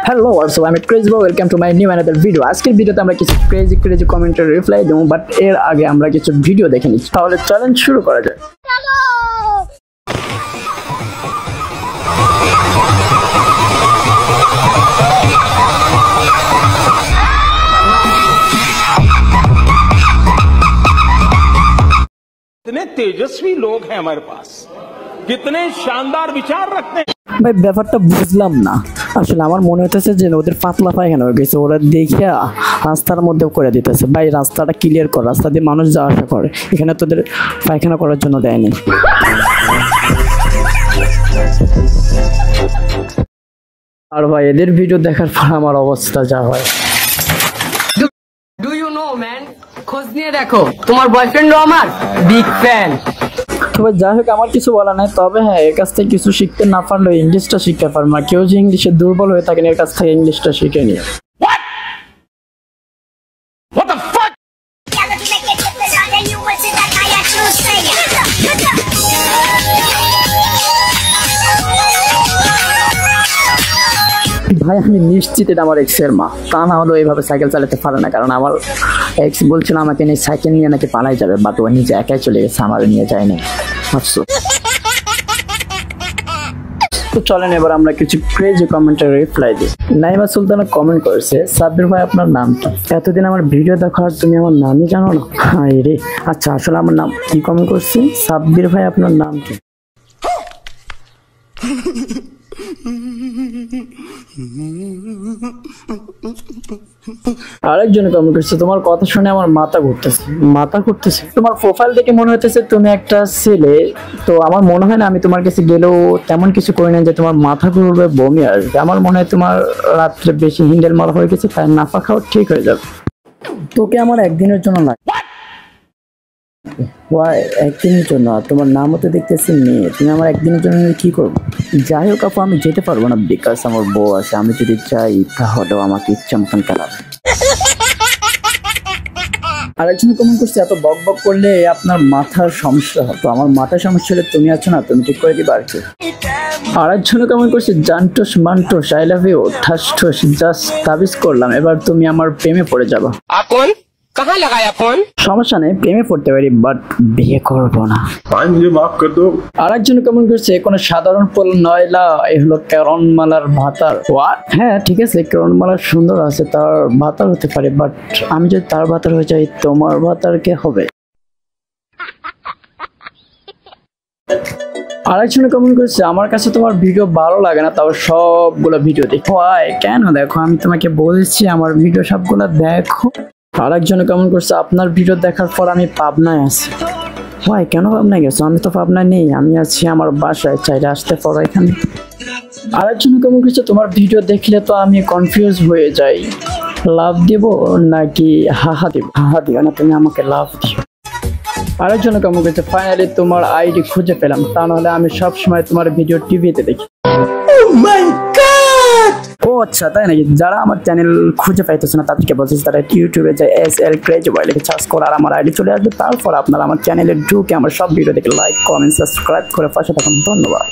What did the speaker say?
Hello WhatsApp, আমি crazy boy, welcome to my new another video. আজকের ভিডিওতে আমরা কিছু ক্রেজি কমেন্টের রিপ্লাই দেবো, বাট এর আগে আমরা কিছু ভিডিও দেখে নিচ্ছি। তাহলে চ্যালেঞ্জ শুরু করা যায়। कितने तेजस्वी लोग हैं हमारे पास, कितने शानदार विचार रखते हैं। ভাই ব্যাপারটা বুঝলাম না, আসলে আমার মনে হইতেছে যে ওদের পাতলা পায়খানা হয়ে গেছে, ওরা দেখিয়া রাস্তার মধ্যে করে দিতেছে। ভাই রাস্তাটা ক্লিয়ার কর, রাস্তা দিয়ে মানুষ যাওয়া আসা করে, এখানে তোদের পায়খানা করার জন্য দেয়নি। আর ভাই এদের ভিডিও দেখার পর আমার অবস্থা যা হয়। ডু ইউ নো ম্যান, খোঁজ নিয়ে দেখো, তোমার বয়ফ্রেন্ডও আমার বিগ ফ্যান। তবে যাই হোক, আমার কিছু বলা নাই, তবে হ্যাঁ এর কাছ থেকে কিছু শিখতে না পারলেও ইংলিশটা শিখতে পারবো না। কেউ যে ইংলিশে দুর্বল হয়ে থাকেন, এর কাছ থেকে ইংলিশটা শিখে নিয়ে। ভাই আমি নিশ্চিত এটা আমার এক্স এর মা, তা না হলেও এইভাবে সাইকেল চালাতে পারে না, কারণ আমার এক্স বলছিল আমাকে নিয়ে সাইকেল নিয়ে নাকি পালাই যাবে, বাট ও নিজে একাই চলে গেছে, আমার নিয়ে যায়নি। আফসোস। তো চলেন এবার আমরা কিছু ক্রেজি কমেন্টের রিপ্লাই দিই। নাইমা সুলতানা কমেন্ট করেছে, সাব্বির ভাই আপনার নাম কি? এতদিন আমার ভিডিও দেখার তুমি আমার নামই জানো না? হ্যাঁ রে, আচ্ছা আসলে আমার নাম কি? কমেন্ট করছি, সাব্বির ভাই আপনার নাম কি? আরেকজন কমেন্ট করছে, তোমার কথা শুনে আমার মাথা ঘুরতেছে। তোমার প্রোফাইল দেখে মনে হইতেছে তুমি একটা ছেলে, তো আমার মনে হয় না আমি তোমার কাছে গেলেও তেমন কিছু করি না যে তোমার মাথা ঘুরবে, বমি আসবে। আমার মনে হয় তোমার রাত্রে বেশি হিন্ডেল মারা হয়ে গেছে, তাই নাফা খাওয়া ঠিক হয়ে যাবে। তোকে আমার একদিনের জন্য লাগে। ওয়াই একদিনের জন্য? তোমার নামও তো দেখতেছি মেয়ে, তুমি আমার একদিনের জন্য কি করবো? যাই হোক আপু, আমি যেতে পারবো না বিকজ আমার বউ আছে। আমি যদি চাই তাহলেও আমাকে ইচ্ছা মতন খেলাবে। আরেকজন কমেন্ট করছে, এত বক বক করলে আপনার মাথার সমস্যা হতো। আমার মাথার সমস্যা হলে তুমি আছো না, তুমি ঠিক করে দিবা আর কি। আরেকজন কমেন্ট করছে, জান্টোস মান্টোস আই লাভ ইউ, ঠাস ঠোস জাস্ট তাবিজ করলাম, এবার তুমি আমার প্রেমে পড়ে যাবা। আপন कहाँ लगाया फोन? সমস্যা নেই, প্রেমে পড়তে পারি, বাট বিয়ে করবো না। मुझे माफ कर दो। আরেকজন কমেন্ট করছে, কোনো সাধারণ ফুল নয় লা, এ হলো করণমালার ভাতার। হ্যাঁ ঠিক আছে, করণমালার সুন্দর আছে, তার ভাতার হতে পারে, বাট আমি যদি তার ভাতার হয়ে যাই, তোমার ভাতার কে হবে? আরেকজন কমেন্ট করছে, আমার কাছে তোমার ভিডিও ভালো লাগে না, তাও সবগুলো ভিডিও দেখো। কেন? দেখো আমি তোমাকে বলেছি আমার ভিডিও সবগুলো দেখো। আরেকজন কমেন্ট করছে, আপনার ভিডিও দেখার পর আমি পাবনায় আছি। ভাই কেন পাবনায় গেছো? আমি তো পাবনায় নেই, আমি আছি আমার বাসায়, চাইলে আসতে পারো এখানে। আরেকজন কমেন্ট করছে, তোমার ভিডিও দেখলে তো আমি কনফিউজ হয়ে যাই, লাভ দিব নাকি হাহা দিব? হাহা দিও না, তুমি আমাকে লাভ দিও। আরেকজন কমেন্ট করছে, ফাইনালি তোমার আইডি খুঁজে পেলাম, তা নাহলে আমি সবসময় তোমার ভিডিও টিভিতে দেখি। ও আচ্ছা তাই নাকি? যারা আমার চ্যানেল খুঁজে পাইতেছে না তাদেরকে বলছি, তারা ইউটিউবে যায় SL ক্রেজি বয় লিখে সার্চ করে, আর আমার আইডি চলে আসবে। তারপর আপনারা আমার চ্যানেলে ঢুকে আমার সব ভিডিও দেখে লাইক কমেন্ট সাবস্ক্রাইব করে পাশে থাকুন। ধন্যবাদ।